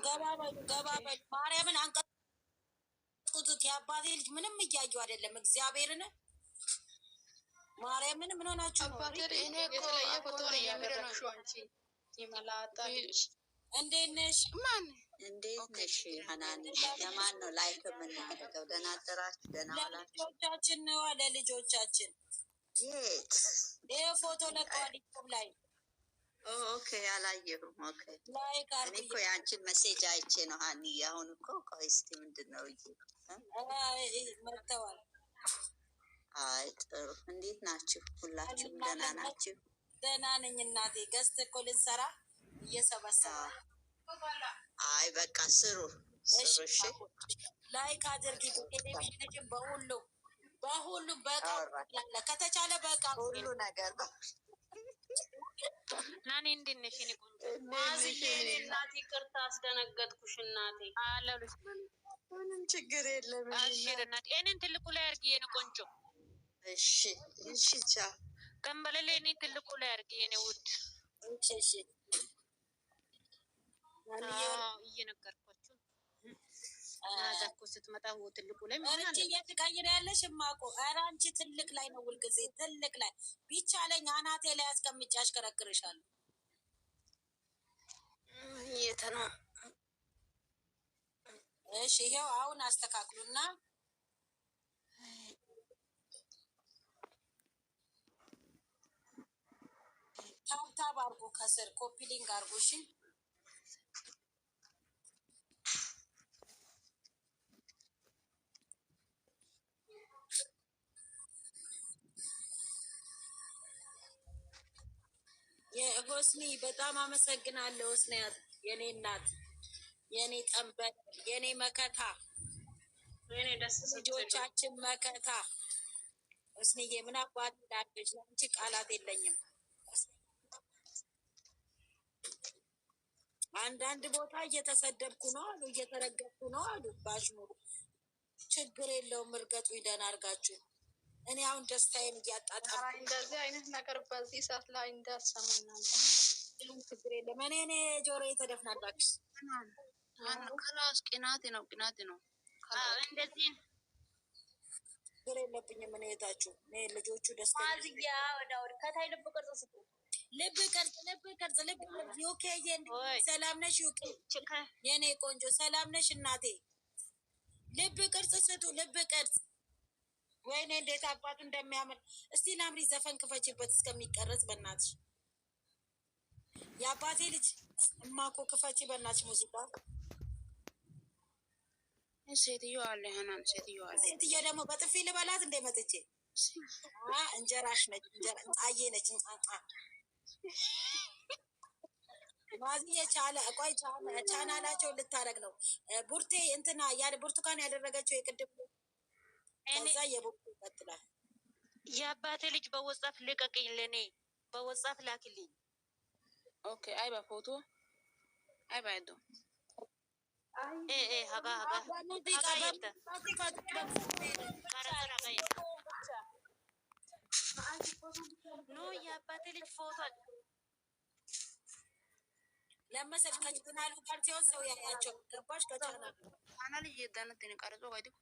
ገባ በሉ ማርያምን አንቀጥቅጡት። የአባቴ ልጅ ምንም እያየው አይደለም። እግዚአብሔርን ማርያምን ምን ሆናችሁ ነው? እኔ የተለየ ፎቶ ነው ያደረግሽው አንቺ ይመላጣ ልጅ። እንዴት ነሽ? ማን እንዴት ነሽ? ሀናን ለማን ነው ላይክ የምናደርገው? ደህና አደራችሁ? ደህና ዋላችሁ? ለልጆቻችን ነው ለልጆቻችን። የት ይሄ ፎቶ ለቀዋል ላይ ኦኬ፣ አላየሁም። ኦኬ፣ ላይክ እኔ እኮ የአንቺን መሴጅ አይቼ ነው ሀኒ። አሁን እኮ ቆይ እስኪ ምንድን ነው መጥተዋል። አይ ጥሩ። እንዴት ናችሁ? ሁላችሁም ደህና ናችሁ? ደህና ነኝ እናቴ። ገዝት እኮ ልትሰራ እየሰበሰበ አይ በቃ ስሩ ስሩ። እሺ ላይክ አድርጊ። ቴሌቪዥን በሁሉ በቃ ከተቻለ በቃ ሁሉ ነገር ናኒ እንዴት ነሽ? እኔ ቆንጆ ማዝዬ እናቴ ቅርታ አስደነገጥኩሽ እናቴ። አለሉሽ ምንም ችግር የለም። አሽር እናቴ እኔን ትልቁ ላይ አድርጊ የኔ ቆንጆ። እሺ እሺ ቻው። ቀንበለሌ እኔ ትልቁ ላይ አድርጊ የኔ ውድ። እሺ እየነገርኳችሁ ናዛ እኮ ስትመጣ ትልቁ ላይ አንቺ እየተቀይረ ያለሽ ማቆ። ኧረ አንቺ ትልቅ ላይ ነው ሁልጊዜ ትልቅ ላይ ቢቻለኝ አናቴ ላይ አስቀምጬ አሽከረክርሻለሁ። የት ነው? እሺ ይሄው አሁን አስተካክሉና ታብታብ አድርጎ ከስር ኮፒ ሊንክ አድርጎ። እሺ የሆስኒ በጣም አመሰግናለሁ። ሆስኒያት የኔ እናት፣ የኔ ጠንበል፣ የኔ መከታ፣ ልጆቻችን መከታ። ሆስኒዬ ምን አባት ላድርግሽ? ለአንቺ ቃላት የለኝም። አንዳንድ ቦታ እየተሰደብኩ ነው አሉ፣ እየተረገጥኩ ነው አሉ። ባሽሙር ችግር የለውም እርገጡኝ ደህና አድርጋችሁ። እኔ አሁን ደስታዬን እያጣጣምኩ እንደዚህ አይነት ነገር በዚህ ሰዓት ላይ እንዳትሰሙ እናንተ። ችግር የለም። እኔ ጆሮ የተደፍናላችሁ ከላስ ቅናት ነው እንደዚህ ችግር የለብኝም። እኔ የታችሁ እኔ ልጆቹ ደስታ ማዝያ ወዳውድ ከታይ ልብ ቅርጽ ስጡ። ልብ ቅርጽ ዩኬ ሰላም ነሽ? ዩኬ የኔ ቆንጆ ሰላም ነሽ እናቴ? ልብ ቅርጽ ስጡ። ልብ ቅርጽ ወይኔ እንዴት አባቱ እንደሚያምር። እስቲ ላምሪ ዘፈን ክፈችበት እስከሚቀረጽ በእናትሽ። የአባቴ ልጅ እማኮ ክፈች በእናትሽ ሙዚቃ። ሴትዮ አለ ሀናን፣ ሴትዮ ደግሞ በጥፊ ልበላት እንደ መጥቼ እንጀራሽ ነች ጣዬ ነች። ማዚ የቻለ ቆይ ቻናላቸው ልታረግ ነው። ቡርቴ እንትና ብርቱካን ያደረገችው የቅድም ከዛ የቡርቴ ይቀጥላል። የአባቴ ልጅ በወጻፍ ልቀቅኝ፣ ለኔ በወጻፍ ላክልኝ። ኦኬ አይ በፎቶ አይ ባይዶ ሀጋ ኖ የአባቴ ልጅ ፎቶ ለመሰል ከቻናሉ ጋር ሲሆን ሰው ያያቸው ገባሽ? ከቻናሉ ቻናል እየዳነት ቀርጾ ጋይዲ ኩ